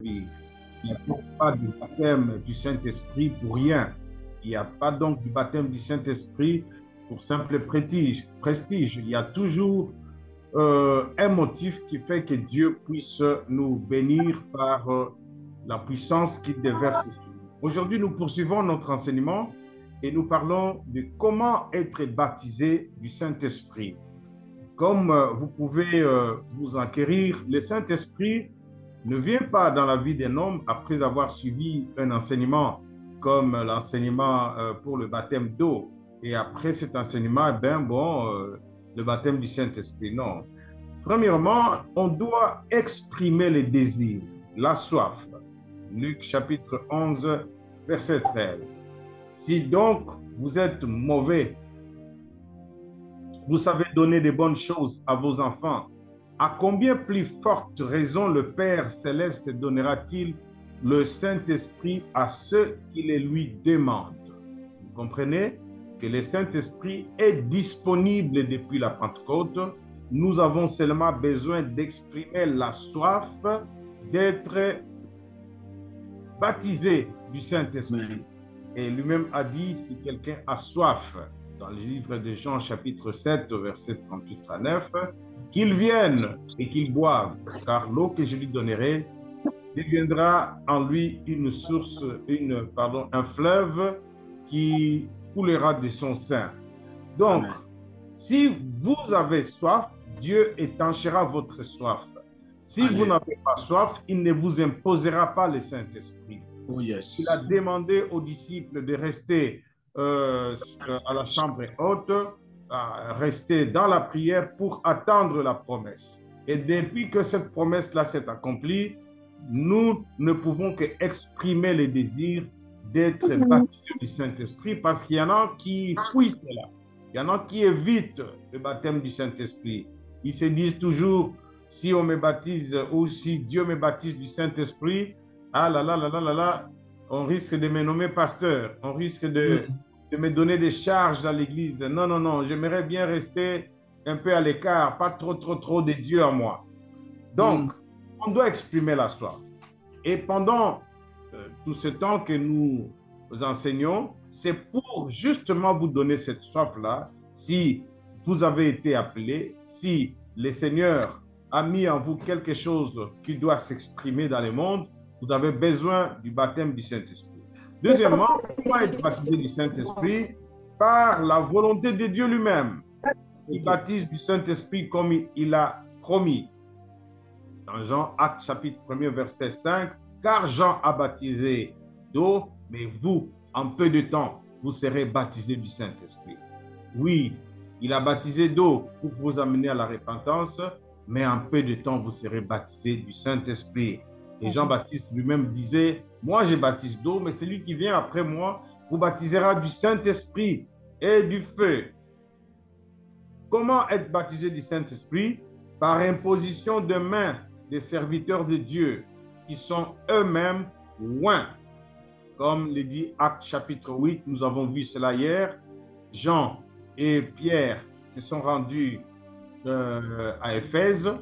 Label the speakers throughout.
Speaker 1: vie. Il n'y a donc pas de baptême du Saint-Esprit pour rien. Il n'y a pas donc du baptême du Saint-Esprit pour simple prestige. Il y a toujours un motif qui fait que Dieu puisse nous bénir par la puissance qu'il déverse sur nous. Aujourd'hui, nous poursuivons notre enseignement et nous parlons de comment être baptisé du Saint-Esprit. Comme vous pouvez vous enquérir, le Saint-Esprit ne vient pas dans la vie d'un homme après avoir suivi un enseignement comme l'enseignement pour le baptême d'eau. Et après cet enseignement, le baptême du Saint-Esprit. Non. Premièrement, on doit exprimer les désirs, la soif. Luc chapitre 11, verset 13. Si donc vous êtes mauvais, vous savez donner des bonnes choses à vos enfants, à combien plus forte raison le Père céleste donnera-t-il le Saint-Esprit à ceux qui les lui demandent? Vous comprenez que le Saint-Esprit est disponible depuis la Pentecôte. Nous avons seulement besoin d'exprimer la soif d'être baptisé du Saint-Esprit. Et lui-même a dit, si quelqu'un a soif, dans le livre de Jean chapitre 7, verset 38-39, qu'il vienne et qu'il boive, car l'eau que je lui donnerai deviendra en lui une source, un fleuve qui coulera de son sein. Donc, Amen. Si vous avez soif, Dieu étanchera votre soif. Si Amen. Vous n'avez pas soif, il ne vous imposera pas le Saint-Esprit.
Speaker 2: Oh yes.
Speaker 1: Il a demandé aux disciples de rester à la chambre haute, rester dans la prière pour attendre la promesse. Et depuis que cette promesse-là s'est accomplie, nous ne pouvons qu'exprimer le désir d'être baptisés du Saint-Esprit parce qu'il y en a qui fuient cela. Il y en a qui évitent le baptême du Saint-Esprit. Ils se disent toujours, si on me baptise ou si Dieu me baptise du Saint-Esprit, ah là là là là là là, on risque de me nommer pasteur, on risque de me donner des charges dans l'église. Non, non, non, j'aimerais bien rester un peu à l'écart, pas trop de Dieu à moi. Donc, on doit exprimer la soif. Et pendant tout ce temps que nous enseignons, c'est pour justement vous donner cette soif-là. Si vous avez été appelé, si le Seigneur a mis en vous quelque chose qui doit s'exprimer dans le monde, vous avez besoin du baptême du Saint-Esprit. Deuxièmement, on doit être baptisé du Saint-Esprit par la volonté de Dieu lui-même. Il baptise du Saint-Esprit comme il a promis. Dans Jean, Actes chapitre 1er, verset 5, car Jean a baptisé d'eau, mais vous, en peu de temps, vous serez baptisés du Saint-Esprit. Oui, il a baptisé d'eau pour vous amener à la repentance, mais en peu de temps, vous serez baptisés du Saint-Esprit. Et Jean-Baptiste lui-même disait, moi je baptise d'eau, mais celui qui vient après moi vous baptisera du Saint-Esprit et du feu. Comment être baptisé du Saint-Esprit? Par imposition de main des serviteurs de Dieu qui sont eux-mêmes loin. Comme le dit Actes chapitre 8, nous avons vu cela hier. Jean et Pierre se sont rendus à Éphèse.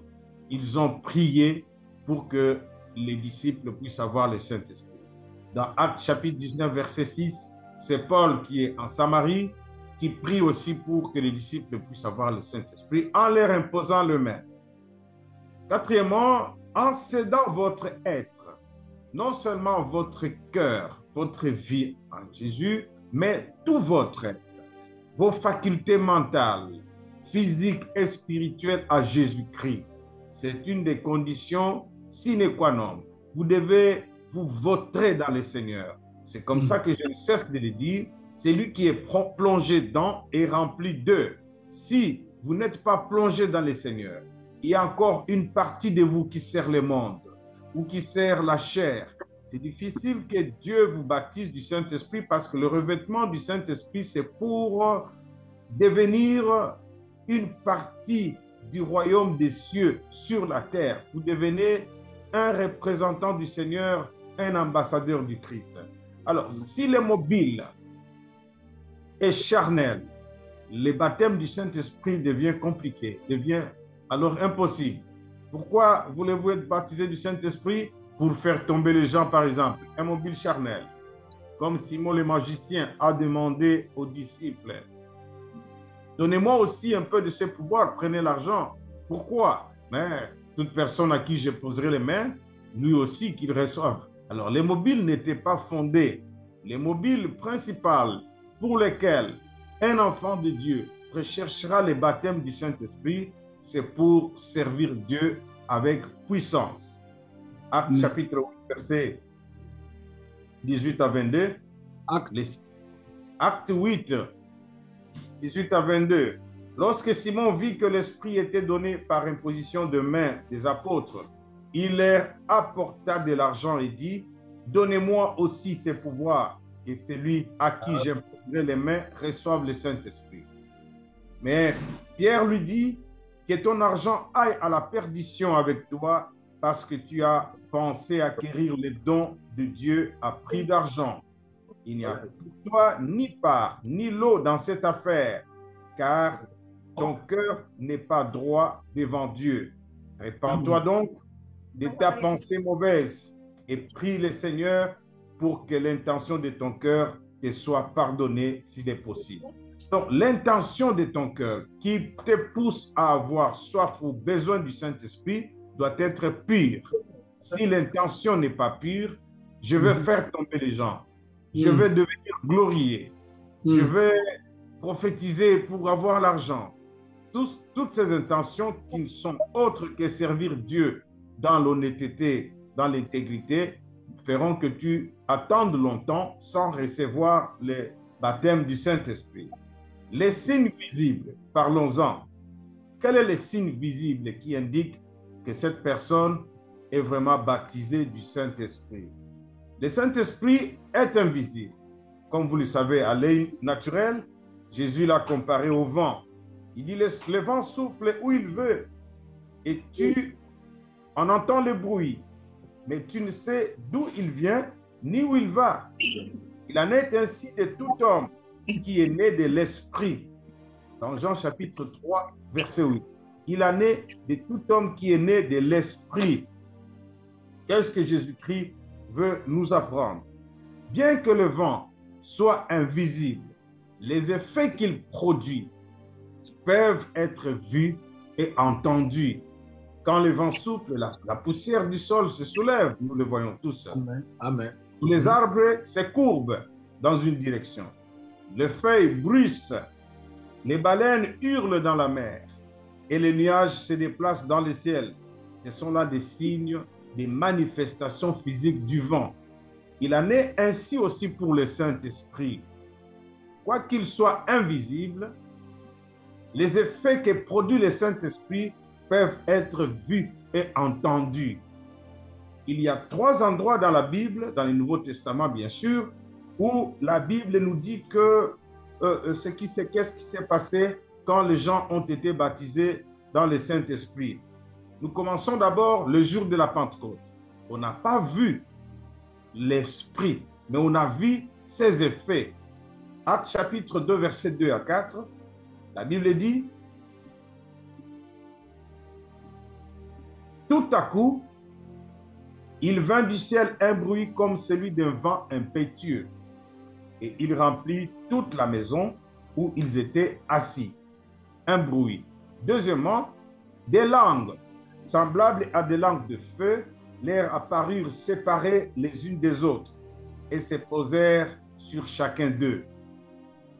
Speaker 1: Ils ont prié pour que les disciples puissent avoir le Saint-Esprit. Dans Actes chapitre 19, verset 6, c'est Paul qui est en Samarie, qui prie aussi pour que les disciples puissent avoir le Saint-Esprit en leur imposant le main. Quatrièmement, en cédant votre être, non seulement votre cœur, votre vie en Jésus, mais tout votre être, vos facultés mentales, physiques et spirituelles à Jésus-Christ. C'est une des conditions sine qua non. Vous devez vous vautrer dans le Seigneur. C'est comme ça que je ne cesse de le dire. C'est lui qui est plongé dans et rempli d'eux. Si vous n'êtes pas plongé dans le Seigneur, il y a encore une partie de vous qui sert le monde ou qui sert la chair. C'est difficile que Dieu vous baptise du Saint-Esprit parce que le revêtement du Saint-Esprit, c'est pour devenir une partie du royaume des cieux sur la terre. Vous devenez un représentant du Seigneur, un ambassadeur du Christ. Alors, s'il est mobile et charnel, le baptême du Saint-Esprit devient compliqué, devient alors impossible. Pourquoi voulez-vous être baptisé du Saint-Esprit? pour faire tomber les gens, par exemple, un mobile charnel, comme Simon le magicien a demandé aux disciples, donnez-moi aussi un peu de ce pouvoir, prenez l'argent. Pourquoi? Mais toute personne à qui je poserai les mains, lui aussi qu'il reçoive. Alors, les mobiles n'étaient pas fondés. Les mobiles principaux pour lesquels un enfant de Dieu recherchera le baptême du Saint-Esprit, c'est pour servir Dieu avec puissance. Acte chapitre 8, verset 18 à 22. Acte 8, 18 à 22. Lorsque Simon vit que l'Esprit était donné par imposition de main des apôtres, il leur apporta de l'argent et dit, donnez-moi aussi ces pouvoirs, que celui à qui j'imposerai les mains reçoive le Saint-Esprit. Mais Pierre lui dit, que ton argent aille à la perdition avec toi, parce que tu as pensé acquérir les dons de Dieu à prix d'argent. Il n'y a pour toi ni part, ni lot dans cette affaire, car ton cœur n'est pas droit devant Dieu. Répands-toi donc de ta pensée mauvaise et prie le Seigneur pour que l'intention de ton cœur te soit pardonnée s'il est possible. Donc, l'intention de ton cœur qui te pousse à avoir soif ou besoin du Saint-Esprit doit être pure. Si l'intention n'est pas pure, je vais faire tomber les gens. Je vais devenir glorieux. Je vais prophétiser pour avoir l'argent. Toutes ces intentions qui ne sont autres que servir Dieu dans l'honnêteté, dans l'intégrité, feront que tu attendes longtemps sans recevoir le baptême du Saint-Esprit. Les signes visibles, parlons-en. Quel est le signe visible qui indique que cette personne est vraiment baptisée du Saint-Esprit? Le Saint-Esprit est invisible. Comme vous le savez, à l'œil naturel, Jésus l'a comparé au vent. Il dit, le vent souffle où il veut et tu en entends le bruit, mais tu ne sais d'où il vient ni où il va. Il en est ainsi de tout homme qui est né de l'Esprit. Dans Jean chapitre 3, verset 8. Il en est de tout homme qui est né de l'Esprit. Qu'est-ce que Jésus-Christ veut nous apprendre? Bien que le vent soit invisible, les effets qu'il produit peuvent être vus et entendus. Quand le vent souffle, la poussière du sol se soulève, nous le voyons tous.
Speaker 2: Amen. Amen.
Speaker 1: Les arbres se courbent dans une direction. Les feuilles bruissent, les baleines hurlent dans la mer et les nuages se déplacent dans le ciel. Ce sont là des signes, des manifestations physiques du vent. Il en est ainsi aussi pour le Saint-Esprit. Quoiqu'il soit invisible, les effets que produit le Saint-Esprit peuvent être vus et entendus. Il y a 3 endroits dans la Bible, dans le Nouveau Testament bien sûr, où la Bible nous dit que qu'est-ce qui s'est passé quand les gens ont été baptisés dans le Saint-Esprit. Nous commençons d'abord le jour de la Pentecôte. On n'a pas vu l'Esprit, mais on a vu ses effets. Actes chapitre 2, verset 2 à 4, la Bible dit, tout à coup, il vint du ciel un bruit comme celui d'un vent impétueux, et il remplit toute la maison où ils étaient assis. Un bruit. Deuxièmement, des langues, semblables à des langues de feu, leur apparurent séparées les unes des autres, et se posèrent sur chacun d'eux.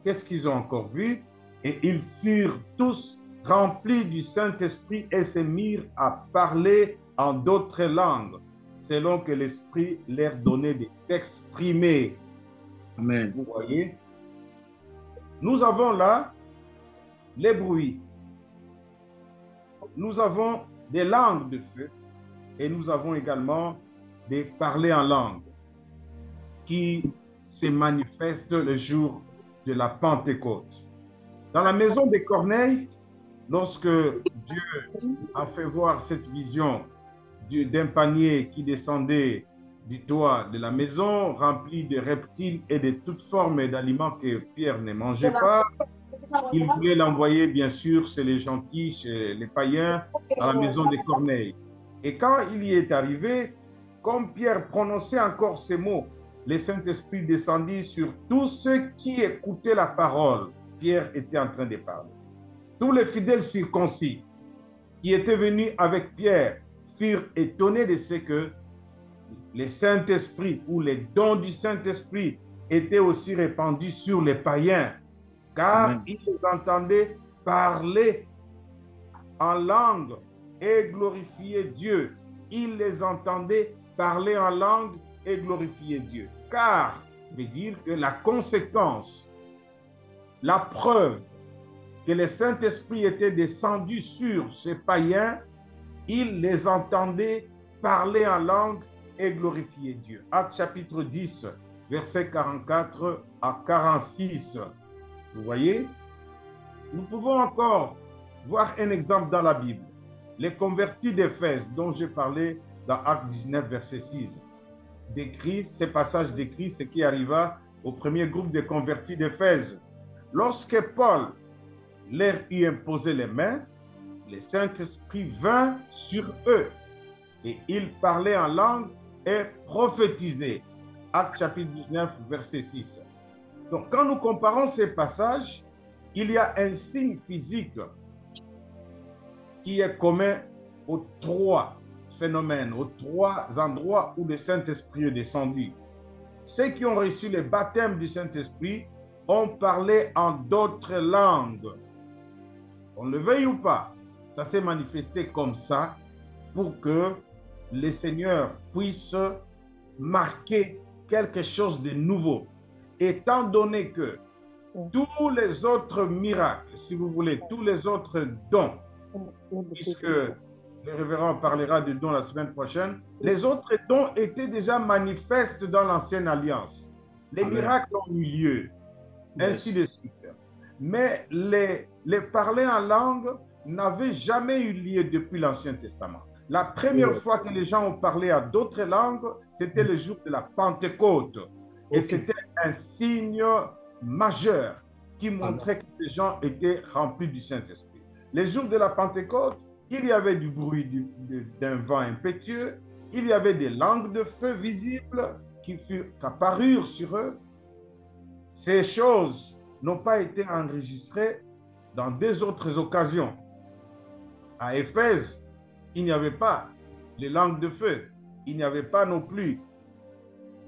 Speaker 1: Qu'est-ce qu'ils ont encore vu? Et ils furent tous remplis du Saint-Esprit et se mirent à parler en d'autres langues, selon que l'Esprit leur donnait de s'exprimer.
Speaker 2: Amen.
Speaker 1: Vous voyez? Nous avons là les bruits. Nous avons des langues de feu et nous avons également des parler en langue qui se manifestent le jour de la Pentecôte. Dans la maison de Corneille, lorsque Dieu a fait voir cette vision d'un panier qui descendait du toit de la maison, rempli de reptiles et de toutes formes d'aliments que Pierre ne mangeait pas, il voulait l'envoyer, bien sûr, chez les gentils, chez les païens, à la maison de Corneille. Et quand il y est arrivé, comme Pierre prononçait encore ces mots, le Saint-Esprit descendit sur tous ceux qui écoutaient la parole. Pierre était en train de parler. Tous les fidèles circoncis qui étaient venus avec Pierre furent étonnés de ce que le Saint-Esprit ou les dons du Saint-Esprit étaient aussi répandus sur les païens, car
Speaker 2: Amen.
Speaker 1: ils les entendaient parler en langue et glorifier Dieu. Ils les entendaient parler en langue et glorifier Dieu. Car, veut dire que la conséquence, la preuve que le Saint-Esprit était descendu sur ces païens, ils les entendaient parler en langue et glorifier Dieu. Actes chapitre 10, versets 44 à 46. Vous voyez? Nous pouvons encore voir un exemple dans la Bible. Les convertis d'Éphèse, dont j'ai parlé dans Actes 19, verset 6, décrit, ces passages décrivent ce qui arriva au premier groupe de convertis d'Éphèse. Lorsque Paul leur eut imposé les mains, le Saint-Esprit vint sur eux et ils parlaient en langue et prophétisaient. Actes chapitre 19, verset 6. Donc, quand nous comparons ces passages, il y a un signe physique qui est commun aux trois phénomènes, aux trois endroits où le Saint-Esprit est descendu. Ceux qui ont reçu le baptême du Saint-Esprit ont parlé en d'autres langues. On le veuille ou pas, ça s'est manifesté comme ça pour que le Seigneur puisse marquer quelque chose de nouveau. Étant donné que tous les autres miracles, si vous voulez, tous les autres dons, puisque le révérend parlera de dons la semaine prochaine, les autres dons étaient déjà manifestes dans l'ancienne alliance. Les
Speaker 2: Amen.
Speaker 1: miracles ont eu lieu, ainsi de suite. Mais les parler en langue n'avaient jamais eu lieu depuis l'Ancien Testament. La première fois que les gens ont parlé à d'autres langues, c'était le jour de la Pentecôte. Et c'était un signe majeur qui montrait que ces gens étaient remplis du Saint-Esprit. Les jours de la Pentecôte, il y avait du bruit d'un vent impétueux, il y avait des langues de feu visibles qui apparurent sur eux. Ces choses n'ont pas été enregistrées dans deux autres occasions. À Éphèse, il n'y avait pas les langues de feu, il n'y avait pas non plus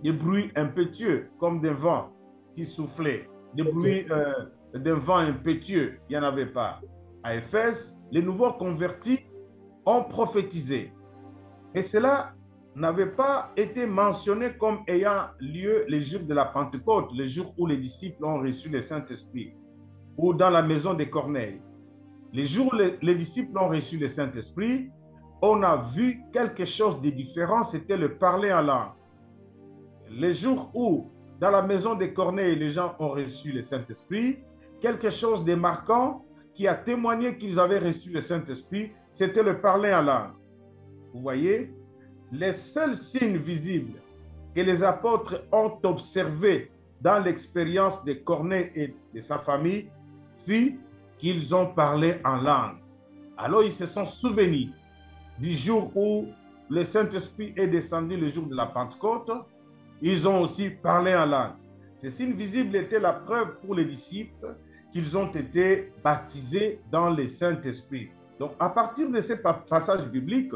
Speaker 1: des bruits impétueux comme des vents qui soufflaient, des bruits d'un vent impétueux, il n'y en avait pas. À Éphèse, les nouveaux convertis ont prophétisé. Et cela n'avait pas été mentionné comme ayant lieu les jours de la Pentecôte, le jour où les disciples ont reçu le Saint-Esprit, ou dans la maison de Corneille. Les jours où les disciples ont reçu le Saint-Esprit, on a vu quelque chose de différent, c'était le parler en langue. Les jours où, dans la maison de Corneille, les gens ont reçu le Saint-Esprit, quelque chose de marquant qui a témoigné qu'ils avaient reçu le Saint-Esprit, c'était le parler en langue. Vous voyez, les seuls signes visibles que les apôtres ont observés dans l'expérience de Corneille et de sa famille fut qu'ils ont parlé en langue. Alors ils se sont souvenus du jour où le Saint-Esprit est descendu, le jour de la Pentecôte. Ils ont aussi parlé en langue. Ces signes visibles étaient la preuve pour les disciples qu'ils ont été baptisés dans le Saint-Esprit. Donc, à partir de ces passages bibliques,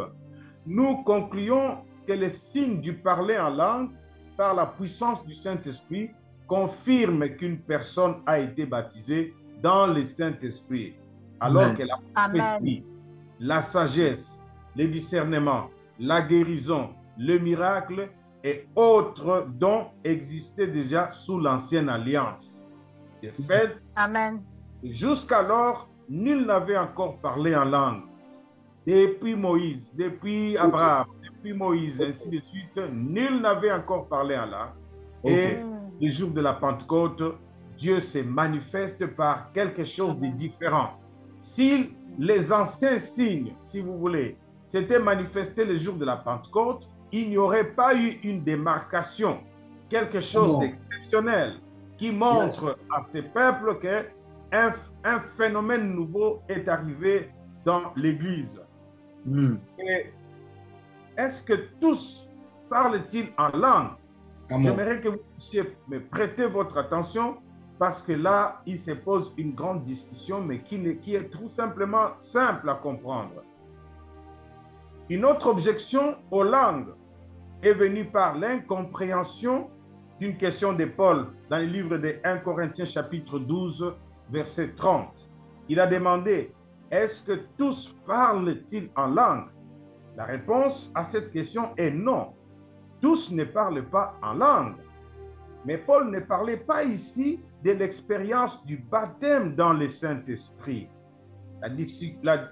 Speaker 1: nous concluons que les signes du parler en langue, par la puissance du Saint-Esprit, confirment qu'une personne a été baptisée dans le Saint-Esprit. Alors que la prophétie, la sagesse, le discernement, la guérison, le miracle et autres dons existaient déjà sous l'ancienne alliance. De fait, jusqu'alors, nul n'avait encore parlé en langue. Depuis Moïse, depuis Abraham, depuis Moïse, ainsi de suite, nul n'avait encore parlé en langue. Et le jour de la Pentecôte, Dieu se manifeste par quelque chose de différent. Si les anciens signes, si vous voulez, s'étaient manifestés le jour de la Pentecôte, il n'y aurait pas eu une démarcation, quelque chose d'exceptionnel qui montre à ces peuples qu'un phénomène nouveau est arrivé dans l'Église. Et est-ce que tous parle-t-il en langue?
Speaker 2: Come on.
Speaker 1: J'aimerais que vous puissiez me prêter votre attention parce que là, il se pose une grande discussion, mais qui est tout simplement simple à comprendre. Une autre objection aux langues est venue par l'incompréhension d'une question de Paul dans le livre de 1 Corinthiens chapitre 12, verset 30. Il a demandé, est-ce que tous parlent-ils en langue? La réponse à cette question est non. Tous ne parlent pas en langue. Mais Paul ne parlait pas ici de l'expérience du baptême dans le Saint-Esprit.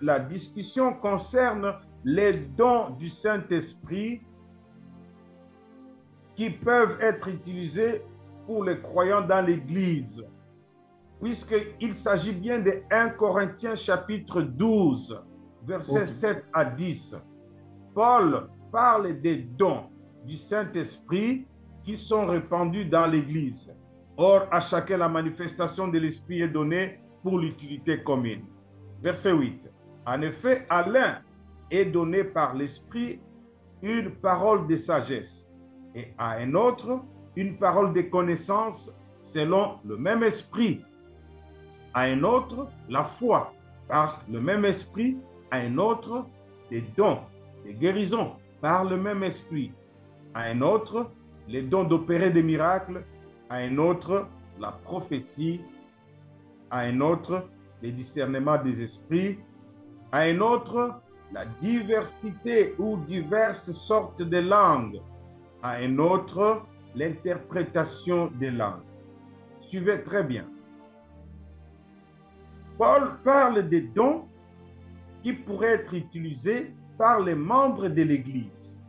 Speaker 1: La discussion concerne les dons du Saint-Esprit qui peuvent être utilisés pour les croyants dans l'Église, puisqu'il s'agit bien de 1 Corinthiens chapitre 12, versets 7 à 10. Paul parle des dons du Saint-Esprit qui sont répandus dans l'Église. Or, à chacun, la manifestation de l'Esprit est donnée pour l'utilité commune. Verset 8. En effet, à l'un est donné par l'Esprit une parole de sagesse, et à un autre, une parole de connaissance selon le même Esprit. À un autre, la foi par le même Esprit. À un autre, des dons, des guérisons par le même Esprit. À un autre, les dons d'opérer des miracles. À un autre, la prophétie. À un autre, les discernements des esprits. À un autre, la diversité ou diverses sortes de langues. À un autre, l'interprétation des langues. Suivez très bien. Paul parle des dons qui pourraient être utilisés par les membres de l'Église.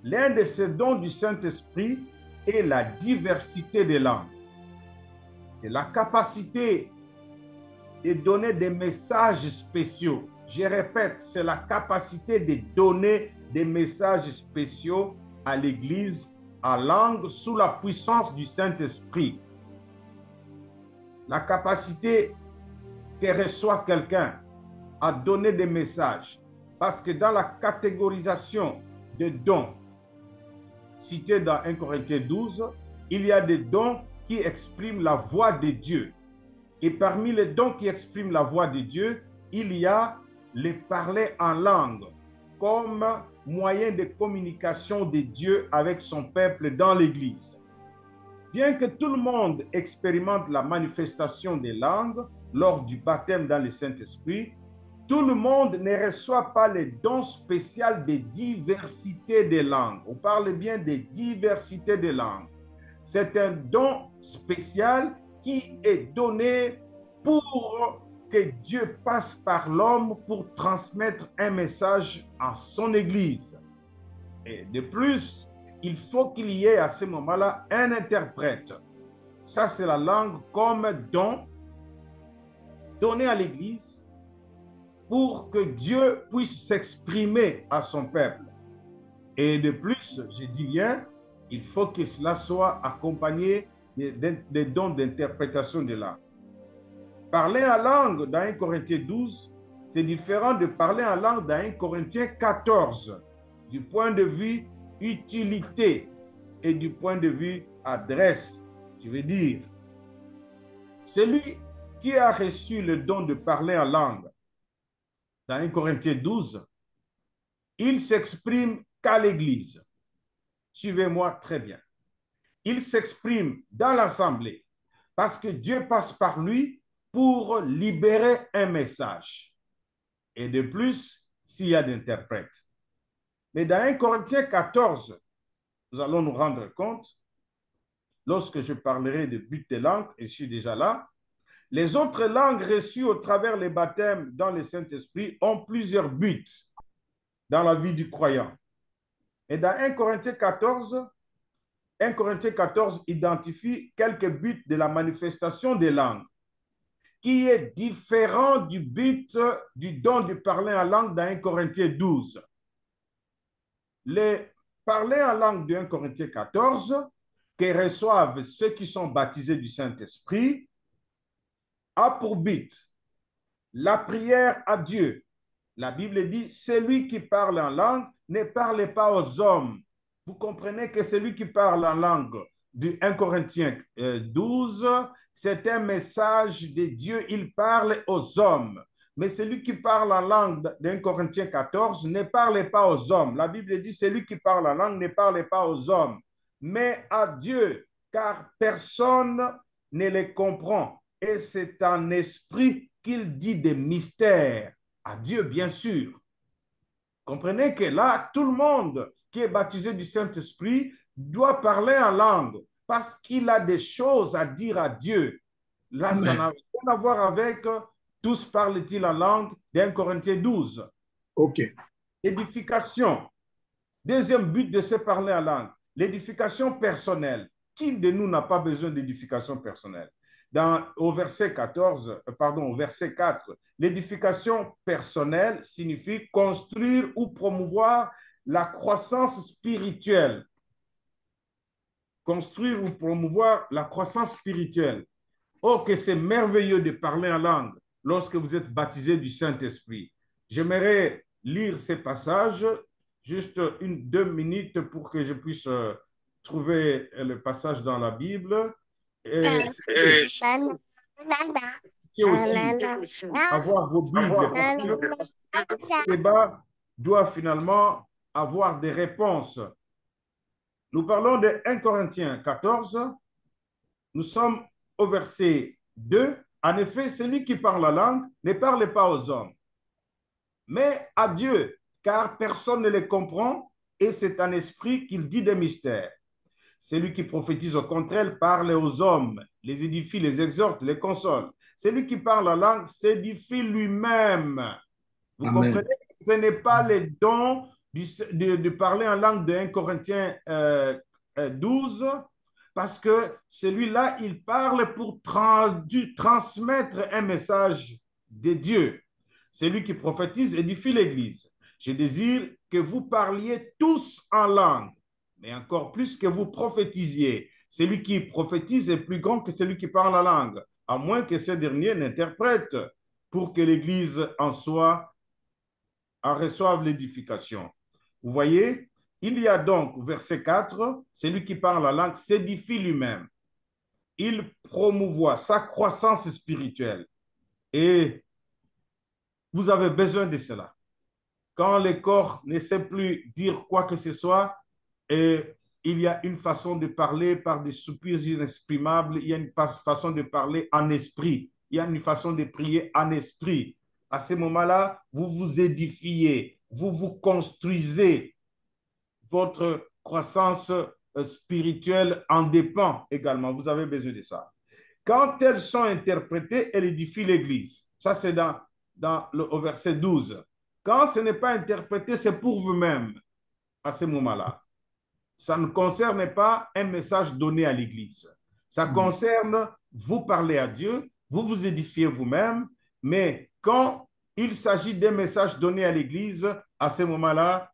Speaker 1: L'un de ces dons du Saint-Esprit est la diversité des langues. C'est la capacité de donner des messages spéciaux. Je répète, c'est la capacité de donner des messages spéciaux à l'Église en langue sous la puissance du Saint-Esprit. La capacité que reçoit quelqu'un à donner des messages. Parce que dans la catégorisation des dons cités dans 1 Corinthiens 12, il y a des dons qui expriment la voix de Dieu. Et parmi les dons qui expriment la voix de Dieu, il y a le parler en langue comme moyen de communication de Dieu avec son peuple dans l'Église. Bien que tout le monde expérimente la manifestation des langues lors du baptême dans le Saint-Esprit, tout le monde ne reçoit pas les dons spéciaux de diversité des langues. On parle bien de diversité des langues. C'est un don spécial qui est donné pour que Dieu passe par l'homme pour transmettre un message à son Église. Et de plus, il faut qu'il y ait à ce moment-là un interprète. Ça, c'est la langue comme don donné à l'Église pour que Dieu puisse s'exprimer à son peuple. Et de plus, je dis bien, il faut que cela soit accompagné des dons d'interprétation de langue. Parler en langue dans 1 Corinthiens 12, c'est différent de parler en langue dans 1 Corinthiens 14, du point de vue utilité et du point de vue adresse. Je veux dire, celui qui a reçu le don de parler en langue dans 1 Corinthiens 12, il s'exprime qu'à l'Église. Suivez-moi très bien. Il s'exprime dans l'assemblée parce que Dieu passe par lui pour libérer un message. Et de plus, s'il y a d'interprètes. Mais dans 1 Corinthiens 14, nous allons nous rendre compte, lorsque je parlerai de but de langue, et je suis déjà là, les autres langues reçues au travers les baptêmes dans le Saint-Esprit ont plusieurs buts dans la vie du croyant. Et dans 1 Corinthiens 14, 1 Corinthiens 14 identifie quelques buts de la manifestation des langues, qui est différent du but du don de parler en langue dans 1 Corinthiens 12. Les parler en langue de 1 Corinthiens 14, que reçoivent ceux qui sont baptisés du Saint-Esprit, a pour but la prière à Dieu. La Bible dit, celui qui parle en langue ne parle pas aux hommes, Vous comprenez que celui qui parle en langue du 1 Corinthiens 12, c'est un message de Dieu, il parle aux hommes. Mais celui qui parle en langue d'un Corinthiens 14 ne parle pas aux hommes. La Bible dit, celui qui parle en langue ne parle pas aux hommes, mais à Dieu, car personne ne les comprend. Et c'est en esprit qu'il dit des mystères. À Dieu, bien sûr. Comprenez que là, tout le monde qui est baptisé du Saint-Esprit doit parler en langue parce qu'il a des choses à dire à Dieu. Là, ça n'a
Speaker 2: Amen.
Speaker 1: rien à voir avec tous parlent-ils en langue d'un Corinthiens 12.
Speaker 2: OK.
Speaker 1: Édification. Deuxième but de se parler en langue, l'édification personnelle. Qui de nous n'a pas besoin d'édification personnelle? Au verset 14, pardon, au verset 4, l'édification personnelle signifie construire ou promouvoir la croissance spirituelle. Construire ou promouvoir la croissance spirituelle. Oh, que c'est merveilleux de parler en langue lorsque vous êtes baptisé du Saint-Esprit. J'aimerais lire ces passages, juste 2 minutes pour que je puisse trouver le passage dans la Bible. Et c'est aussi avoir vos Bibles, parce que ce débat doit finalement avoir des réponses. Nous parlons de 1 Corinthiens 14. Nous sommes au verset 2. En effet, celui qui parle la langue ne parle pas aux hommes, mais à Dieu, car personne ne les comprend, et c'est un esprit qu'il dit des mystères. Celui qui prophétise, au contraire, parle aux hommes, les édifie, les exhorte, les console. Celui qui parle la langue s'édifie lui-même. Vous
Speaker 2: Amen.
Speaker 1: comprenez? Ce n'est pas les dons de parler en langue de 1 Corinthiens 12, parce que celui-là, il parle pour transmettre un message de Dieu. Celui qui prophétise édifie l'Église. Je désire que vous parliez tous en langue, mais encore plus que vous prophétisiez. Celui qui prophétise est plus grand que celui qui parle la langue, à moins que ce dernier n'interprète, pour que l'Église en reçoive l'édification. Vous voyez, il y a donc, verset 4, celui qui parle la langue s'édifie lui-même. Il promouvoit sa croissance spirituelle. Et vous avez besoin de cela. Quand le corps ne sait plus dire quoi que ce soit, et il y a une façon de parler par des soupirs inexprimables, il y a une façon de parler en esprit, il y a une façon de prier en esprit. À ce moment-là, vous vous édifiez, vous vous construisez. Votre croissance spirituelle en dépend également. Vous avez besoin de ça. Quand elles sont interprétées, elles édifient l'Église. Ça, c'est au verset 12. Quand ce n'est pas interprété, c'est pour vous-même à ce moment-là. Ça ne concerne pas un message donné à l'Église. Ça concerne, vous parlez à Dieu, vous vous édifiez vous-même, mais quand il s'agit d'un message donné à l'Église, à ce moment-là,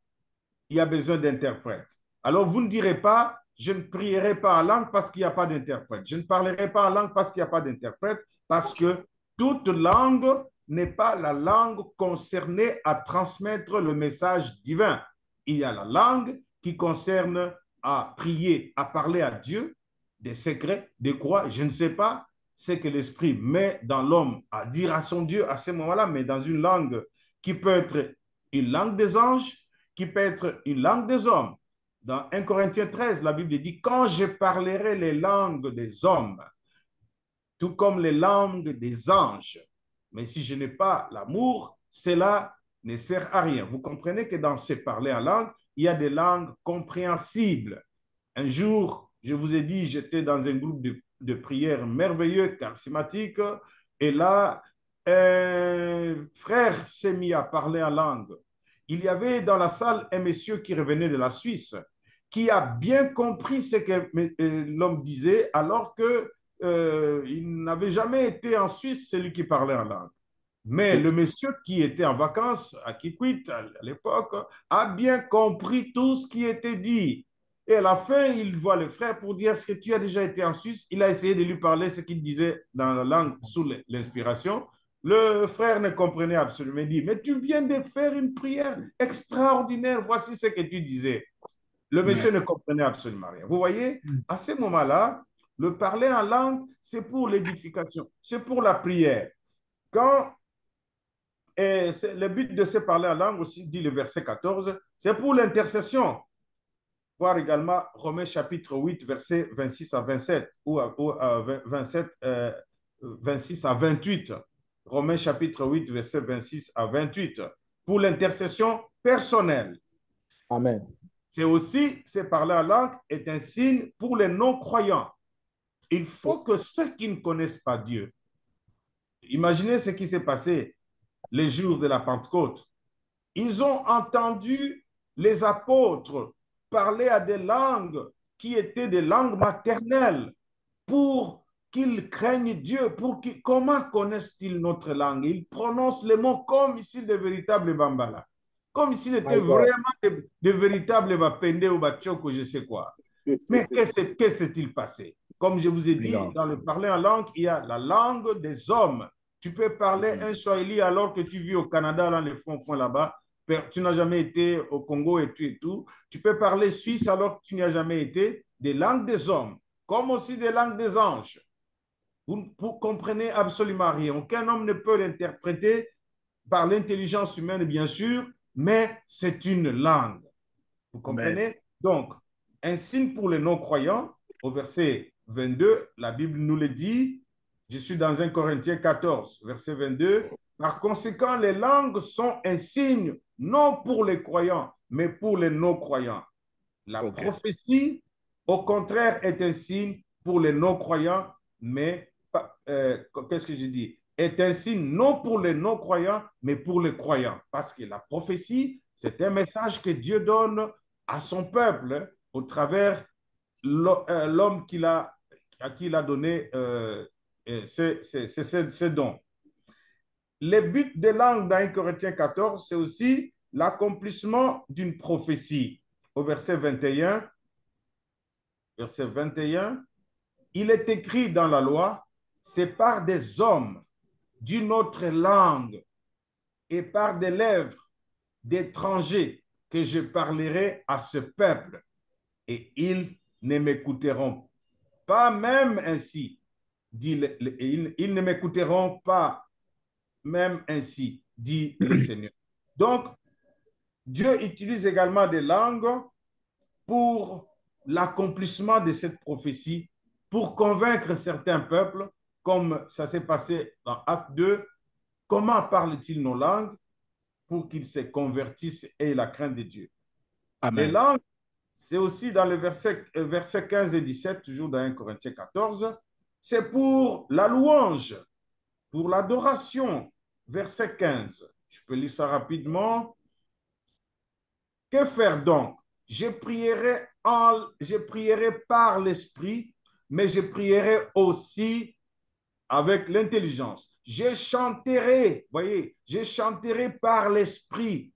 Speaker 1: il y a besoin d'interprètes. Alors, vous ne direz pas, je ne prierai pas en langue parce qu'il n'y a pas d'interprète. Je ne parlerai pas en langue parce qu'il n'y a pas d'interprète, parce que toute langue n'est pas la langue concernée à transmettre le message divin. Il y a la langue qui concerne à prier, à parler à Dieu, des secrets, des quoi, je ne sais pas, c'est que l'Esprit met dans l'homme à dire à son Dieu à ce moment-là, mais dans une langue qui peut être une langue des anges, qui peut être une langue des hommes. Dans 1 Corinthiens 13, la Bible dit, quand je parlerai les langues des hommes, tout comme les langues des anges, mais si je n'ai pas l'amour, cela ne sert à rien. Vous comprenez que dans ces parler en langue, il y a des langues compréhensibles. Un jour, je vous ai dit, j'étais dans un groupe de prière merveilleux, charismatique, et là, un frère s'est mis à parler en langue. Il y avait dans la salle un monsieur qui revenait de la Suisse, qui a bien compris ce que l'homme disait, alors que il n'avait jamais été en Suisse, celui qui parlait en langue. Mais le monsieur qui était en vacances à Kikwit à l'époque a bien compris tout ce qui était dit. Et à la fin, il voit le frère pour dire, est-ce que tu as déjà été en Suisse? Il a essayé de lui parler ce qu'il disait dans la langue sous l'inspiration. Le frère ne comprenait absolument. Il dit, mais tu viens de faire une prière extraordinaire, voici ce que tu disais. Le monsieur ne comprenait absolument rien. Vous voyez, à ce moment-là, le parler en langue, c'est pour l'édification, c'est pour la prière. Quand le but de se parler en langue aussi, dit le verset 14, c'est pour l'intercession. Voir également Romains chapitre 8, versets 26 à 27 ou 27, 26 à 28. Romains chapitre 8, versets 26 à 28. Pour l'intercession personnelle.
Speaker 2: Amen.
Speaker 1: C'est aussi, c'est parler en langue est un signe pour les non-croyants. Il faut que ceux qui ne connaissent pas Dieu, imaginez ce qui s'est passé les jours de la Pentecôte. Ils ont entendu les apôtres parler à des langues qui étaient des langues maternelles pour qu'ils craignent Dieu. Comment connaissent-ils notre langue? Ils prononcent les mots comme ici de véritables bambala. Comme s'il était vraiment de véritables bapende ou bachoko, je sais quoi. Mais qu'est-ce s'est-il passé? Comme je vous ai dit, dans le parler en langue, il y a la langue des hommes. Tu peux parler un Swahili alors que tu vis au Canada, dans les fonds là-bas. Tu n'as jamais été au Congo et tout. Tu peux parler suisse alors que tu n'y as jamais été. Des langues des hommes, comme aussi des langues des anges. Vous ne comprenez absolument rien. Aucun homme ne peut l'interpréter par l'intelligence humaine, bien sûr, mais c'est une langue. Vous comprenez? Amen. Donc, un signe pour les non-croyants, au verset 22, la Bible nous le dit, je suis dans 1 Corinthiens 14, verset 22, par conséquent, les langues sont un signe, non pour les croyants, mais pour les non-croyants. La prophétie, au contraire, est un signe pour les non-croyants, mais, qu'est-ce que je dis? Est un signe non pour les non-croyants, mais pour les croyants. Parce que la prophétie, c'est un message que Dieu donne à son peuple au travers l'homme à qui il a donné ses dons. Le but des langues dans 1 Corinthiens 14, c'est aussi l'accomplissement d'une prophétie. Au verset 21, il est écrit dans la loi, c'est par des hommes d'une autre langue et par des lèvres d'étrangers que je parlerai à ce peuple, et ils ne m'écouteront pas même ainsi, dit ils ne m'écouteront pas même ainsi, dit le Seigneur. Donc, Dieu utilise également des langues pour l'accomplissement de cette prophétie, pour convaincre certains peuples, comme ça s'est passé dans Acte 2, comment parlent-ils nos langues pour qu'ils se convertissent et aient la crainte de Dieu. Amen. Les langues, c'est aussi dans le verset 15 et 17, toujours dans 1 Corinthiens 14, c'est pour la louange, pour l'adoration. Verset 15, je peux lire ça rapidement. Que faire donc? Je prierai par l'esprit, mais je prierai aussi avec l'intelligence. Je chanterai, voyez, je chanterai par l'esprit,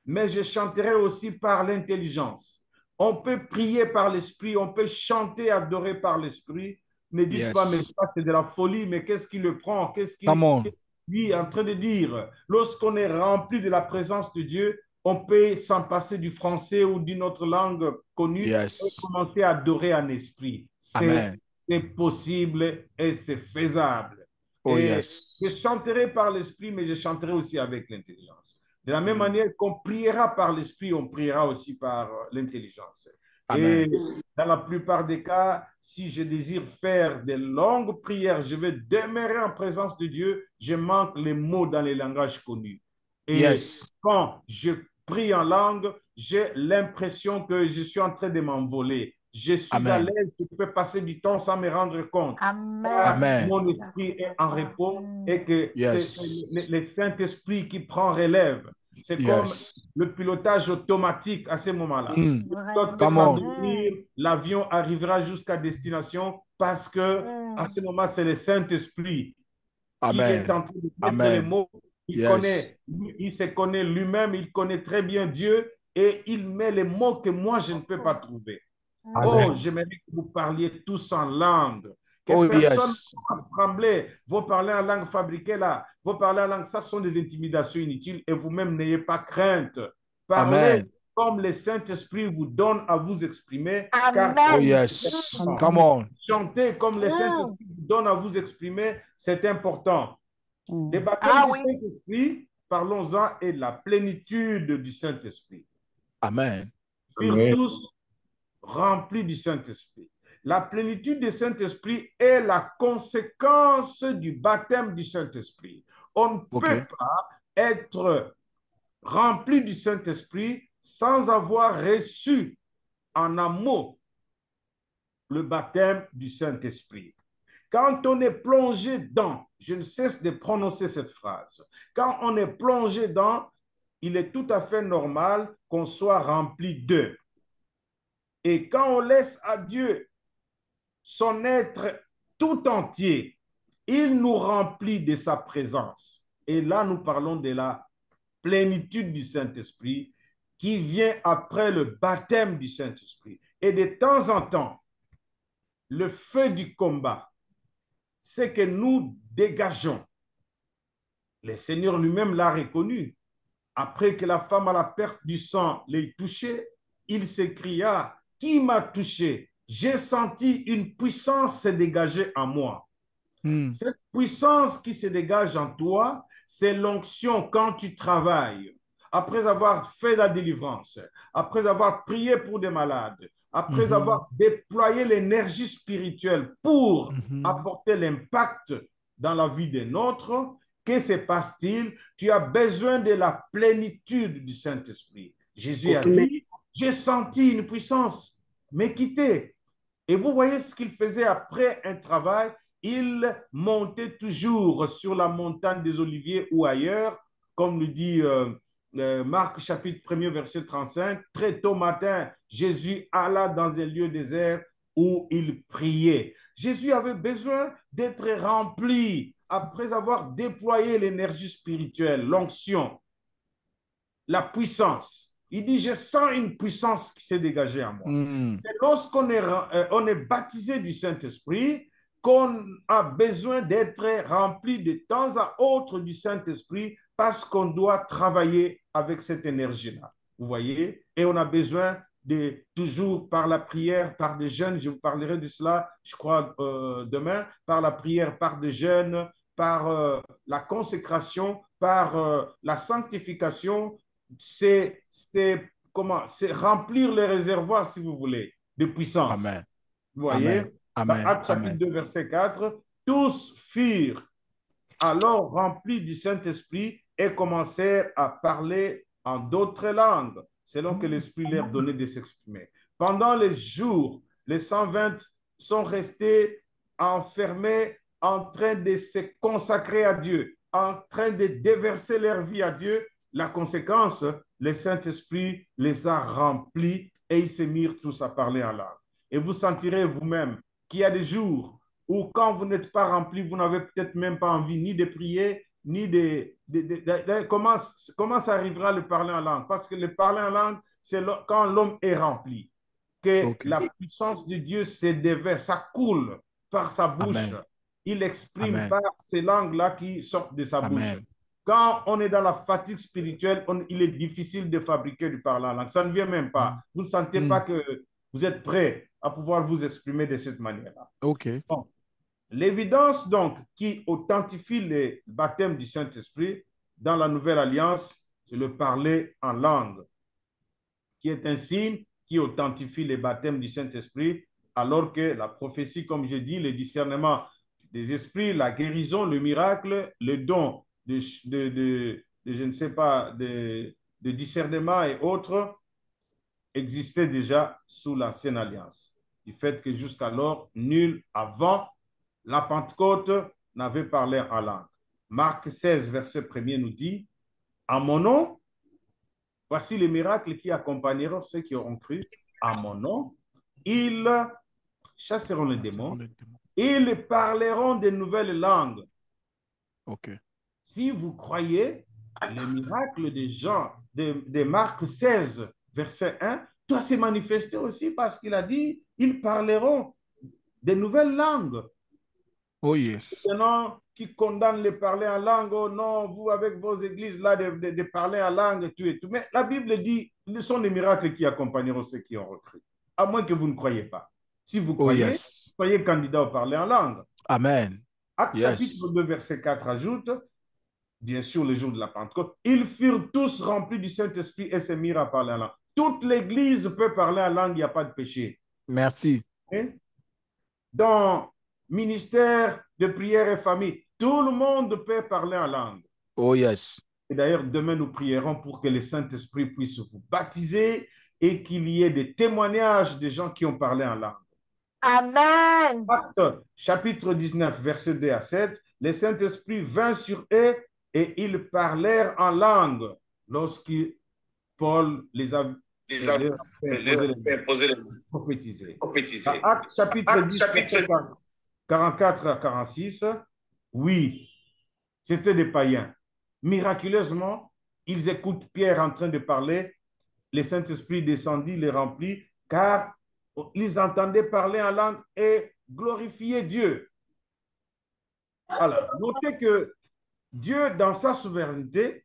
Speaker 1: mais je chanterai aussi par l'intelligence. On peut prier par l'esprit, on peut chanter, adorer par l'esprit. Ne dites pas, mais ça c'est de la folie, mais qu'est-ce qui le prend? Qu'est-ce qu'il dit en train de dire? Lorsqu'on est rempli de la présence de Dieu, on peut s'en passer du français ou d'une autre langue connue et commencer à adorer en esprit. C'est possible et c'est faisable. Je chanterai par l'esprit, mais je chanterai aussi avec l'intelligence. De la même manière qu'on priera par l'esprit, on priera aussi par l'intelligence. Et dans la plupart des cas, si je désire faire des longues prières, je vais demeurer en présence de Dieu, je manque les mots dans les langages connus. Et quand je prie en langue, j'ai l'impression que je suis en train de m'envoler. Je suis à l'aise, je peux passer du temps sans me rendre compte. Mon esprit est en repos et que c'est le Saint-Esprit qui prend relève. C'est comme le pilotage automatique à ce moment-là. L'avion arrivera jusqu'à destination parce que à ce moment, c'est le Saint-Esprit qui est en train de mettre les mots. Il se connaît lui-même, il connaît très bien Dieu et il met les mots que moi, je ne peux pas trouver. Oh, j'aimerais que vous parliez tous en langue. Que personne ne va trembler. Vous parlez en langue fabriquée là. Vous parlez en langue, ça sont des intimidations inutiles et vous-même n'ayez pas crainte. Parlez comme le Saint-Esprit vous donne à vous exprimer, car
Speaker 3: Amen.
Speaker 4: Oh, yes. Come on.
Speaker 1: chanter comme le Saint-Esprit vous donne à vous exprimer, c'est important. Le baptême
Speaker 3: Ah
Speaker 1: du
Speaker 3: oui.
Speaker 1: Saint-Esprit, parlons-en, est la plénitude du Saint-Esprit.
Speaker 4: Amen.
Speaker 1: Furent
Speaker 2: Amen.
Speaker 1: tous remplis du Saint-Esprit. La plénitude du Saint-Esprit est la conséquence du baptême du Saint-Esprit. On ne
Speaker 4: Ok.
Speaker 1: peut pas être rempli du Saint-Esprit sans avoir reçu en amont le baptême du Saint-Esprit. Quand on est plongé dans, je ne cesse de prononcer cette phrase, quand on est plongé dans, il est tout à fait normal qu'on soit rempli d'eux. Et quand on laisse à Dieu son être tout entier, il nous remplit de sa présence. Et là, nous parlons de la plénitude du Saint-Esprit qui vient après le baptême du Saint-Esprit. Et de temps en temps, le feu du combat, c'est que nous dégageons. Le Seigneur lui-même l'a reconnu. Après que la femme à la perte du sang l'ait touché, il s'écria, « Qui m'a touché? J'ai senti une puissance se dégager en moi. » Cette puissance qui se dégage en toi, c'est l'onction quand tu travailles. Après avoir fait la délivrance, après avoir prié pour des malades, après avoir déployé l'énergie spirituelle pour apporter l'impact dans la vie des nôtres, que se passe-t-il? Tu as besoin de la plénitude du Saint-Esprit. Jésus a dit, j'ai senti une puissance me quitter. Et vous voyez ce qu'il faisait après un travail. Il montait toujours sur la montagne des Oliviers ou ailleurs, comme le dit Marc chapitre 1er verset 35. Très tôt matin, Jésus alla dans un lieu désert où il priait. Jésus avait besoin d'être rempli après avoir déployé l'énergie spirituelle, l'onction, la puissance. Il dit, je sens une puissance qui s'est dégagée en moi. C'est lorsqu'on est baptisé du Saint-Esprit qu'on a besoin d'être rempli de temps à autre du Saint-Esprit parce qu'on doit travailler avec cette énergie-là. Vous voyez? Et on a besoin de toujours par la prière, par des jeûnes, je vous parlerai de cela, je crois, demain, par la prière, par des jeûnes, par la consécration, par la sanctification, c'est remplir les réservoirs, si vous voulez, de puissance.
Speaker 4: Amen.
Speaker 1: Vous voyez? Dans Actes chapitre 2, verset 4, tous furent alors remplis du Saint-Esprit et commencèrent à parler en d'autres langues, selon que l'Esprit leur donnait de s'exprimer. Pendant les jours, les 120 sont restés enfermés en train de se consacrer à Dieu, en train de déverser leur vie à Dieu. La conséquence, le Saint-Esprit les a remplis et ils se mirent tous à parler en langue. Et vous sentirez vous-même qu'il y a des jours où quand vous n'êtes pas rempli, vous n'avez peut-être même pas envie ni de prier, ni comment ça arrivera le parler en langue? Parce que le parler en langue, c'est quand l'homme est rempli, que la puissance de Dieu se déverse, ça coule par sa bouche. Amen. Il exprime par ces langues-là qui sortent de sa bouche. Quand on est dans la fatigue spirituelle, il est difficile de fabriquer du parler en langue. Ça ne vient même pas. Vous ne sentez pas que vous êtes prêt à pouvoir vous exprimer de cette manière-là.
Speaker 4: OK.
Speaker 1: Bon. L'évidence, donc, qui authentifie le baptême du Saint-Esprit dans la Nouvelle Alliance, c'est le parler en langue, qui est un signe qui authentifie le baptême du Saint-Esprit, alors que la prophétie, comme je dis, le discernement des esprits, la guérison, le miracle, le don de je ne sais pas, de discernement et autres, existaient déjà sous l'Ancienne Alliance. Du fait que jusqu'alors, nul avant la Pentecôte n'avait parlé en langue. Marc 16, verset 1er nous dit, « En mon nom, voici les miracles qui accompagneront ceux qui auront cru. En mon nom, ils chasseront les démons. Ils parleront de nouvelles langues. »
Speaker 4: OK.
Speaker 1: Si vous croyez les miracles de Jean, de Marc 16, verset 1, doit se manifester aussi parce qu'il a dit, ils parleront de nouvelles langues.
Speaker 4: Oh yes.
Speaker 1: Maintenant, qui condamnent les parler en langue. Oh non, vous avec vos églises là de parler en langue et tout et tout. Mais la Bible dit, ce sont des miracles qui accompagneront ceux qui ont recru. À moins que vous ne croyez pas. Si vous
Speaker 4: Oh,
Speaker 1: croyez,
Speaker 4: yes.
Speaker 1: soyez candidat au parler en langue.
Speaker 4: Amen.
Speaker 1: Acte chapitre
Speaker 4: Yes.
Speaker 1: 2, verset 4 ajoute, bien sûr, le jour de la Pentecôte, ils furent tous remplis du Saint-Esprit et se mirent à parler en langue. Toute l'Église peut parler en langue, il n'y a pas de péché.
Speaker 4: Merci.
Speaker 1: Hein? Dans ministère de prière et famille, tout le monde peut parler en langue.
Speaker 4: Oh, yes.
Speaker 1: Et d'ailleurs, demain, nous prierons pour que le Saint-Esprit puisse vous baptiser et qu'il y ait des témoignages de gens qui ont parlé en langue.
Speaker 3: Amen.
Speaker 1: Acte chapitre 19, verset 2 à 7, le Saint-Esprit vint sur eux et ils parlèrent en langue lorsque Paul les a prophétisé. Acte chapitre 10, verset 44 à 46, oui, c'était des païens. Miraculeusement, ils écoutent Pierre en train de parler. Le Saint-Esprit descendit, les remplit, car ils entendaient parler en langue et glorifier Dieu. Alors, notez que Dieu, dans sa souveraineté,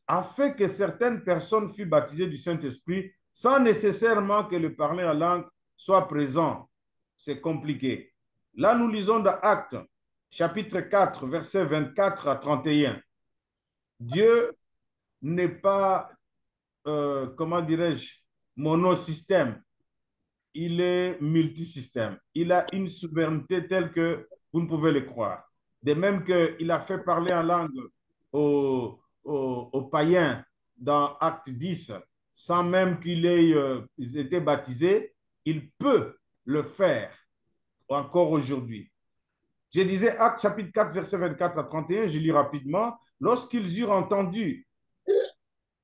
Speaker 1: a fait que certaines personnes furent baptisées du Saint-Esprit sans nécessairement que le parler en langue soit présent. C'est compliqué. Là, nous lisons dans Actes, chapitre 4, versets 24 à 31. Dieu n'est pas, comment dirais-je, monosystème. Il est multisystème. Il a une souveraineté telle que vous ne pouvez le croire. De même qu'il a fait parler en langue aux païens dans Acte 10, sans même qu'ils aient été baptisés, il peut le faire encore aujourd'hui. Je disais Acte chapitre 4, verset 24 à 31, je lis rapidement. Lorsqu'ils eurent entendu,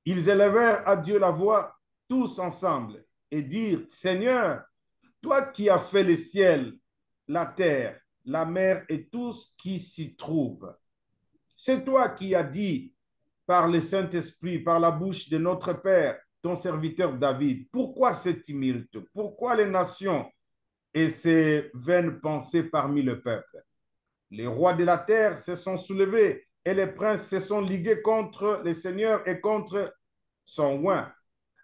Speaker 1: ils élevèrent à Dieu la voix tous ensemble et dirent, Seigneur, toi qui as fait les ciels, la terre, la mer et tout ce qui s'y trouve, c'est toi qui as dit par le Saint-Esprit, par la bouche de notre Père, ton serviteur David, pourquoi cette tumulte? Pourquoi les nations et ces vaines pensées parmi le peuple? Les rois de la terre se sont soulevés et les princes se sont ligués contre le Seigneur et contre son oint.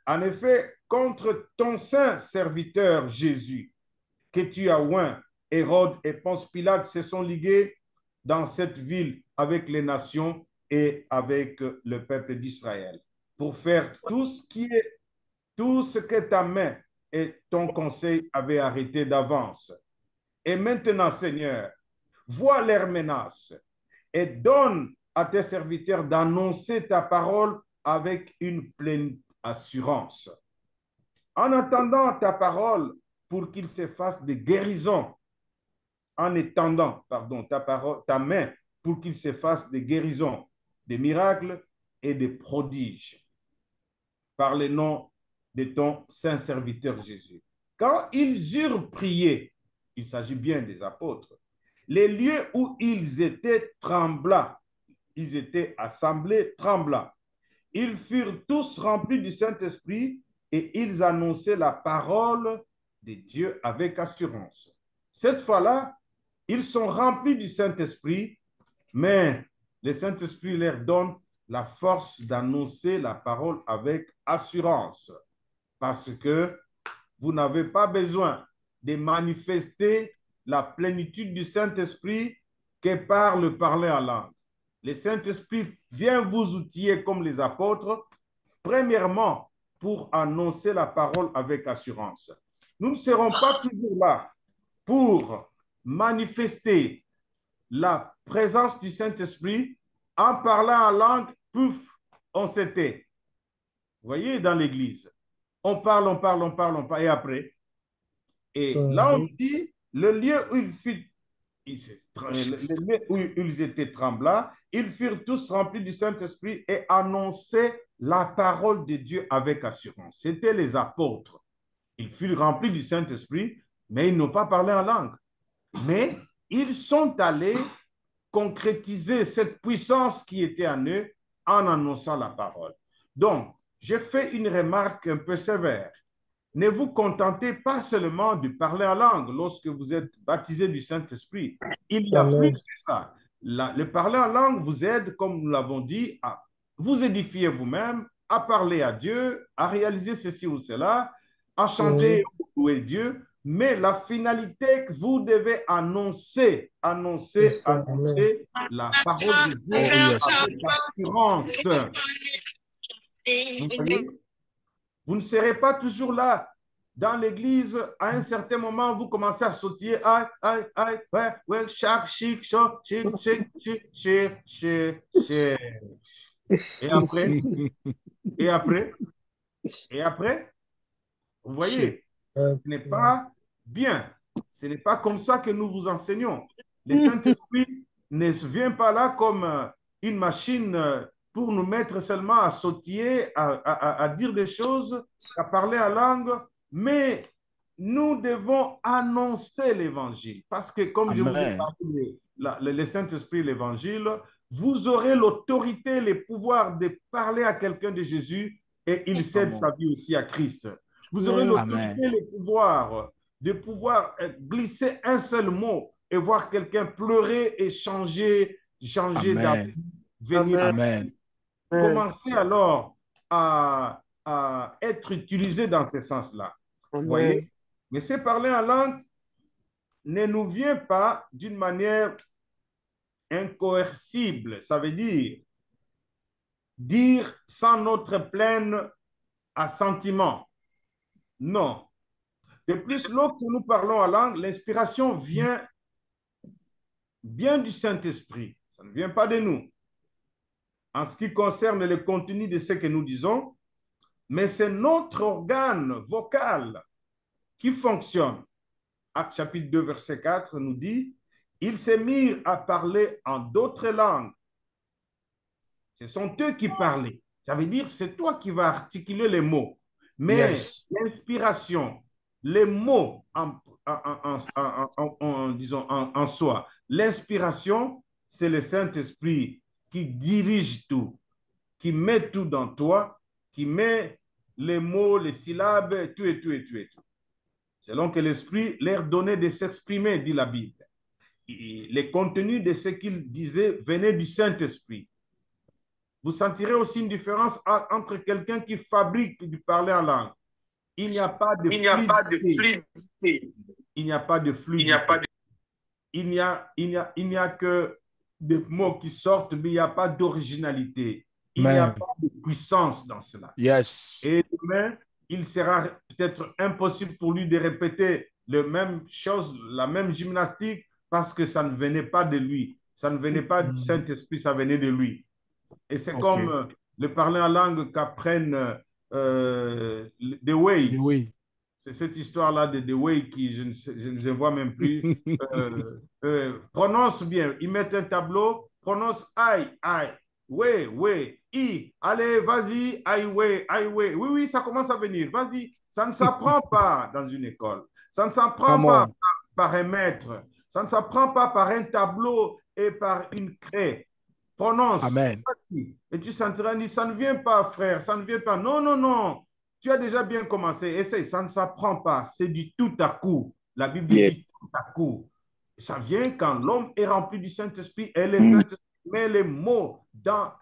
Speaker 1: En effet, contre ton saint serviteur Jésus, que tu as oint, Hérode et Ponce Pilate se sont ligués dans cette ville avec les nations et avec le peuple d'Israël pour faire tout ce que ta main et ton conseil avaient arrêté d'avance. Et maintenant, Seigneur, vois leurs menaces et donne à tes serviteurs d'annoncer ta parole avec une pleine assurance. En attendant ta parole pour qu'il se fasse des guérisons, en étendant, pardon, ta main pour qu'il se fasse des guérisons, des miracles et des prodiges par le nom de ton saint serviteur Jésus. Quand ils eurent prié, il s'agit bien des apôtres, les lieux où ils étaient tremblants, ils étaient assemblés tremblants. Ils furent tous remplis du Saint-Esprit et ils annonçaient la parole de Dieu avec assurance. Cette fois-là, ils sont remplis du Saint-Esprit, mais le Saint-Esprit leur donne la force d'annoncer la parole avec assurance, parce que vous n'avez pas besoin de manifester la plénitude du Saint-Esprit que par le parler en langue. Le Saint-Esprit vient vous outiller comme les apôtres, premièrement, pour annoncer la parole avec assurance. Nous ne serons pas toujours là pour manifester la présence du Saint-Esprit en parlant en langue, pouf, on s'était. Vous voyez, dans l'Église, on parle, et après. Et là, on dit, le lieu où ils étaient tremblants, ils furent tous remplis du Saint-Esprit et annonçaient la parole de Dieu avec assurance. C'étaient les apôtres. Ils furent remplis du Saint-Esprit, mais ils n'ont pas parlé en langue. Mais ils sont allés concrétiser cette puissance qui était en eux en annonçant la parole. Donc, je fais une remarque un peu sévère. Ne vous contentez pas seulement de parler en langue lorsque vous êtes baptisé du Saint-Esprit. Il y a plus que ça. le parler en langue vous aide, comme nous l'avons dit, à vous édifier vous-même, à parler à Dieu, à réaliser ceci ou cela, à chanter ou louer Dieu, mais la finalité que vous devez annoncer la parole de Dieu
Speaker 4: Oh, yes.
Speaker 1: avec assurance. Vous voyez? Vous ne serez pas toujours là dans l'église. À un certain moment, vous commencez à sautiller. Aïe, aïe, aïe, ouais, ouais, chac, chic, chac, chic, chic, chic, chic, chic, chic. Et après, et après, et après, vous
Speaker 4: Shit.
Speaker 1: voyez, ce n'est pas bien. Ce n'est pas comme ça que nous vous enseignons. Le Saint-Esprit ne vient pas là comme une machine pour nous mettre seulement à sautiller, à dire des choses, à parler en langue, mais nous devons annoncer l'Évangile. Parce que, comme je vous ai
Speaker 4: Amen.
Speaker 1: parlé, le Saint-Esprit, l'Évangile, vous aurez l'autorité, le pouvoir de parler à quelqu'un de Jésus et il cède sa vie aussi à Christ. Vous aurez l'autorité,
Speaker 4: Amen.
Speaker 1: le pouvoir de pouvoir glisser un seul mot et voir quelqu'un pleurer et changer d'avis,
Speaker 4: Amen.
Speaker 1: venir.
Speaker 4: Amen.
Speaker 1: Commencer alors à être utilisé dans ce sens-là. Vous voyez? Mais ce parler en langue ne nous vient pas d'une manière incoercible. Ça veut dire sans notre plein assentiment. Non. De plus, lorsque nous parlons en langue, l'inspiration vient bien du Saint-Esprit. Ça ne vient pas de nous. En ce qui concerne le contenu de ce que nous disons, mais c'est notre organe vocal qui fonctionne. Acte chapitre 2, verset 4 nous dit, ils se mirent à parler en d'autres langues. Ce sont eux qui parlaient. Ça veut dire, c'est toi qui vas articuler les mots. Mais
Speaker 4: Yes.
Speaker 1: l'inspiration, les mots disons, en soi, l'inspiration, c'est le Saint-Esprit qui dirige tout, qui met tout dans toi, qui met les mots, les syllabes, tout et tout et tout et tout. Selon que l'Esprit leur donnait de s'exprimer, dit la Bible. Et les contenus de ce qu'il disait venaient du Saint-Esprit. Vous sentirez aussi une différence entre quelqu'un qui fabrique du parler en langue. Il n'y a pas de fluidité. Il n'y a pas de fluidité. Il n'y a que des mots qui sortent, mais il n'y a pas d'originalité. Il n'y a
Speaker 4: Amen.
Speaker 1: pas de puissance dans cela.
Speaker 4: Yes.
Speaker 1: Et demain, il sera peut-être impossible pour lui de répéter la même chose, la même gymnastique, parce que ça ne venait pas de lui. Ça ne venait pas du Saint-Esprit, ça venait de lui. Et c'est comme le parler en langue qu'apprennent Dewey.
Speaker 4: Oui.
Speaker 1: C'est cette histoire-là de Dewey qui, je ne vois même plus. Prononce bien. Ils mettent un tableau, prononce aïe, aïe, ouais, i. Allez, vas-y, aïe, ouais. Oui, oui, ça commence à venir. Vas-y. Ça ne s'apprend pas dans une école. Ça ne s'apprend pas par un maître. Ça ne s'apprend pas par un tableau et par une craie. Prononce.
Speaker 4: Amen.
Speaker 1: Et tu sentiras, ça ne vient pas, frère, ça ne vient pas. Non, non, non. Tu as déjà bien commencé. Essaye, ça ne s'apprend pas. C'est du tout à coup. La Bible dit tout à coup. Ça vient quand l'homme est rempli du Saint-Esprit et le Saint-Esprit met les mots dans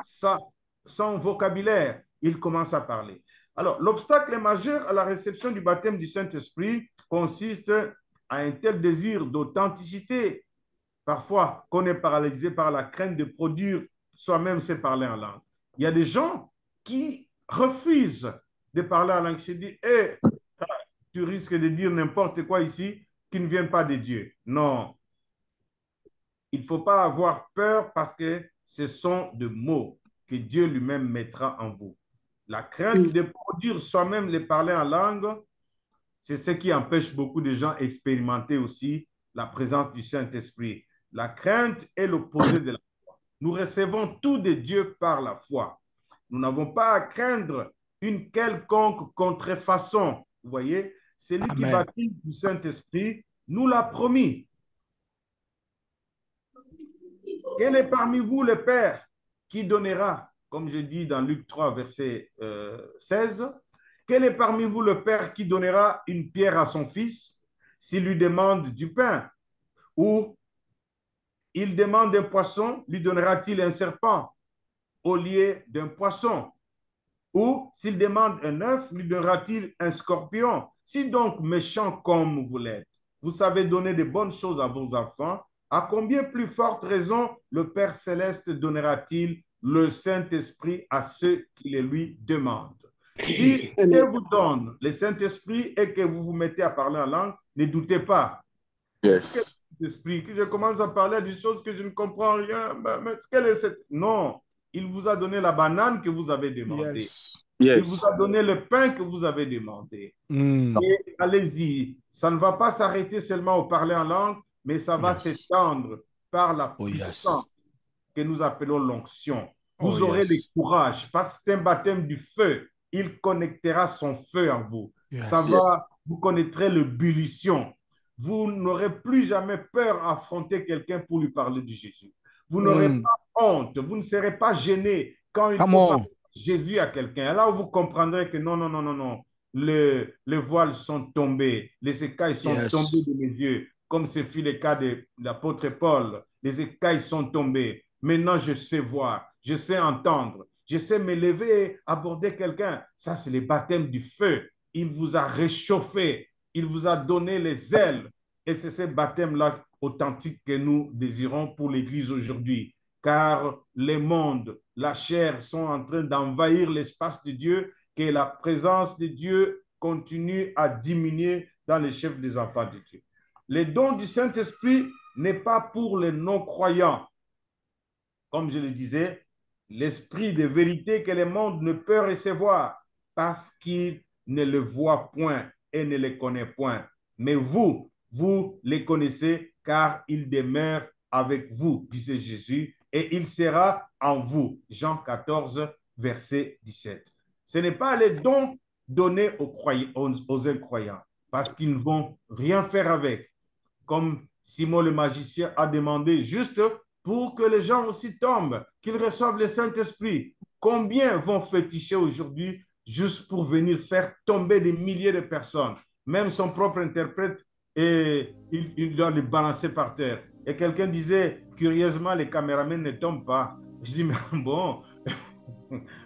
Speaker 1: son vocabulaire. Il commence à parler. Alors, l'obstacle majeur à la réception du baptême du Saint-Esprit consiste à un tel désir d'authenticité, parfois qu'on est paralysé par la crainte de produire soi-même ses parler en langue. Il y a des gens qui refusent de parler en langue. Je dis, hey, tu risques de dire n'importe quoi ici qui ne vient pas de Dieu. Non. Il ne faut pas avoir peur parce que ce sont des mots que Dieu lui-même mettra en vous. La crainte de produire soi-même les parler en langue, c'est ce qui empêche beaucoup de gens d'expérimenter aussi la présence du Saint-Esprit. La crainte est l'opposé de la foi. Nous recevons tout de Dieu par la foi. Nous n'avons pas à craindre une quelconque contrefaçon. Vous voyez, celui qui baptise du Saint-Esprit nous l'a promis. Quel est parmi vous le Père qui donnera, comme je dis dans Luc 3, verset 16, quel est parmi vous le Père qui donnera une pierre à son fils s'il lui demande du pain? Ou Il demande un poisson, lui donnera-t-il un serpent au lieu d'un poisson? Ou s'il demande un œuf, lui donnera-t-il un scorpion? Si donc méchant comme vous l'êtes, vous savez donner de bonnes choses à vos enfants, à combien plus forte raison le Père céleste donnera-t-il le Saint-Esprit à ceux qui le lui demandent? Si Dieu vous donne le Saint-Esprit et que vous vous mettez à parler en langue, ne doutez pas.
Speaker 5: Yes.
Speaker 1: Esprit, que je commence à parler des choses que je ne comprends rien. Mais quelle est cette... Non, il vous a donné la banane que vous avez demandé.
Speaker 4: Yes.
Speaker 1: Il vous
Speaker 5: Yes.
Speaker 1: a donné le pain que vous avez demandé.
Speaker 4: Mm.
Speaker 1: Et allez-y, ça ne va pas s'arrêter seulement au parler en langue, mais ça va
Speaker 4: Yes.
Speaker 1: s'étendre par la
Speaker 4: Oh, yes.
Speaker 1: puissance que nous appelons l'onction. Vous
Speaker 4: Oh,
Speaker 1: aurez le
Speaker 4: yes.
Speaker 1: courage, parce que c'est un baptême du feu. Il connectera son feu en vous. Ça
Speaker 4: Yes.
Speaker 1: va, vous connaîtrez l'ébullition. Vous n'aurez plus jamais peur à affronter quelqu'un pour lui parler de Jésus. Vous n'aurez
Speaker 4: Mm.
Speaker 1: pas honte, vous ne serez pas gêné quand il
Speaker 4: Come
Speaker 1: faut
Speaker 4: on.
Speaker 1: parler de Jésus à quelqu'un. Là où vous comprendrez que non, non, non, non, non, les voiles sont tombés, les écailles sont
Speaker 4: Yes.
Speaker 1: tombées de mes yeux, comme ce fut le cas de l'apôtre Paul. Les écailles sont tombées. Maintenant, je sais voir, je sais entendre, je sais me lever, aborder quelqu'un. Ça, c'est le baptême du feu. Il vous a réchauffé, il vous a donné les ailes. Et c'est ce baptême-là authentique que nous désirons pour l'Église aujourd'hui. Car les mondes, la chair sont en train d'envahir l'espace de Dieu, que la présence de Dieu continue à diminuer dans les chefs des enfants de Dieu. Le don du Saint-Esprit n'est pas pour les non-croyants. Comme je le disais, l'esprit de vérité que le monde ne peut recevoir parce qu'il ne le voit point et ne le connaît point. Mais vous les connaissez car il demeure avec vous, disait Jésus, et il sera en vous. Jean 14, verset 17. Ce n'est pas les dons donnés aux incroyants parce qu'ils ne vont rien faire avec. Comme Simon le magicien a demandé juste pour que les gens aussi tombent, qu'ils reçoivent le Saint-Esprit. Combien vont féticher aujourd'hui juste pour venir faire tomber des milliers de personnes? Même son propre interprète, et il doit les balancer par terre. Et quelqu'un disait, curieusement, les caméramans ne tombent pas. Je dis, mais bon,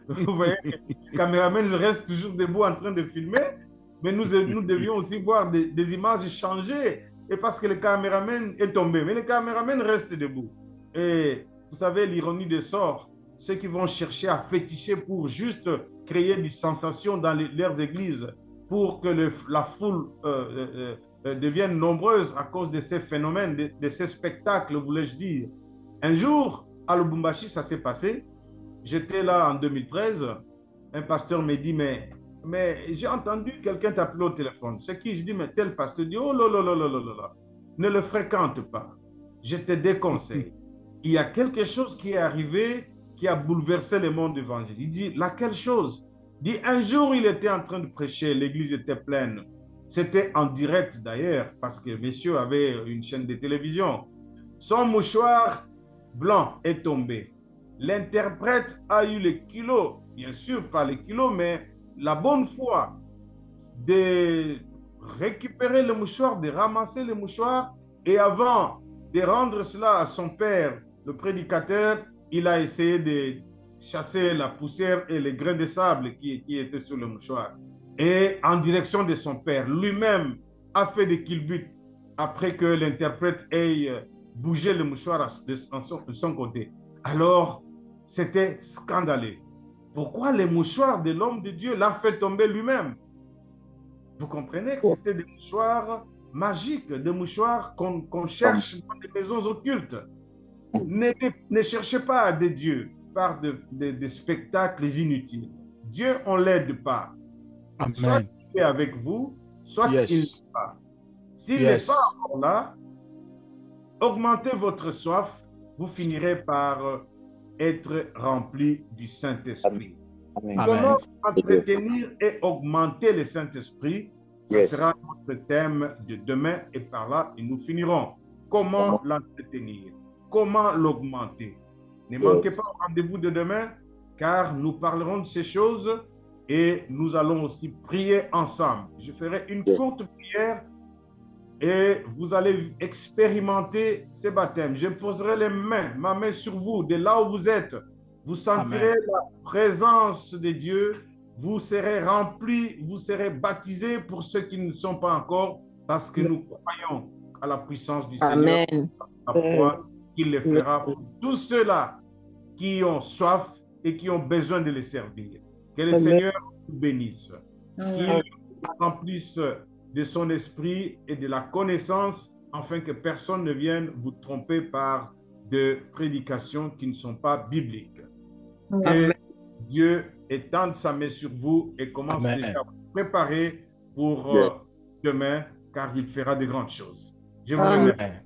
Speaker 1: vous voyez, les caméramans restent toujours debout en train de filmer, mais nous devions aussi voir des images changer. Et parce que le caméraman est tombé, mais le caméraman reste debout. Et vous savez, l'ironie des sorts, ceux qui vont chercher à féticher pour juste créer des sensations dans leurs églises, pour que la foule devienne nombreuse à cause de ces phénomènes, de ces spectacles, voulais-je dire. Un jour, à Lubumbashi, ça s'est passé. J'étais là en 2013. Un pasteur me dit, mais j'ai entendu quelqu'un t'appeler au téléphone. C'est qui? Je dis, mais tel pasteur dit, oh là là là là là là, ne le fréquente pas. Je te déconseille. Il y a quelque chose qui est arrivé qui a bouleversé le monde évangélique. Il dit, laquelle chose? Il dit, un jour, il était en train de prêcher, l'église était pleine. C'était en direct d'ailleurs, parce que monsieur avait une chaîne de télévision. Son mouchoir blanc est tombé. L'interprète a eu le kilo, bien sûr pas le kilo, mais la bonne foi de récupérer le mouchoir, de ramasser le mouchoir, et avant de rendre cela à son père, le prédicateur, il a essayé de chasser la poussière et les grains de sable qui étaient sur le mouchoir. Et en direction de son père, lui-même a fait des culbutes après que l'interprète ait bougé le mouchoir de son côté. Alors, c'était scandaleux. Pourquoi le mouchoir de l'homme de Dieu l'a fait tomber lui-même? Vous comprenez que c'était des mouchoirs magiques, des mouchoirs qu'on cherche dans des maisons occultes. Ne cherchez pas des dieux par des spectacles inutiles. Dieu, on ne l'aide pas.
Speaker 4: Amen.
Speaker 1: Soit il est avec vous, soit il n'est pas. S'il n'est pas encore là, augmentez votre soif, vous finirez par être rempli du Saint-Esprit. Comment entretenir et augmenter le Saint-Esprit? Ce sera notre thème de demain et par là, nous finirons. Comment l'entretenir? Comment l'augmenter? Ne manquez pas au rendez-vous de demain, car nous parlerons de ces choses et nous allons aussi prier ensemble. Je ferai une courte prière et vous allez expérimenter ces baptêmes. Je poserai ma main sur vous, de là où vous êtes. Vous sentirez
Speaker 4: Amen.
Speaker 1: la présence de Dieu. Vous serez remplis, vous serez baptisés pour ceux qui ne sont pas encore, parce que nous croyons à la puissance du Seigneur,
Speaker 5: Amen.
Speaker 1: à la foi qu'il le fera pour tous ceux-là qui ont soif et qui ont besoin de les servir. Que le
Speaker 5: Amen.
Speaker 1: Seigneur vous bénisse, qu'il
Speaker 5: Amen.
Speaker 1: remplisse de son esprit et de la connaissance, afin que personne ne vienne vous tromper par de prédications qui ne sont pas bibliques.
Speaker 5: Amen.
Speaker 1: Et Dieu étende sa main sur vous et commence
Speaker 4: Amen.
Speaker 1: déjà à vous préparer pour demain, car il fera de grandes choses. Je vous
Speaker 5: Amen.
Speaker 1: remercie.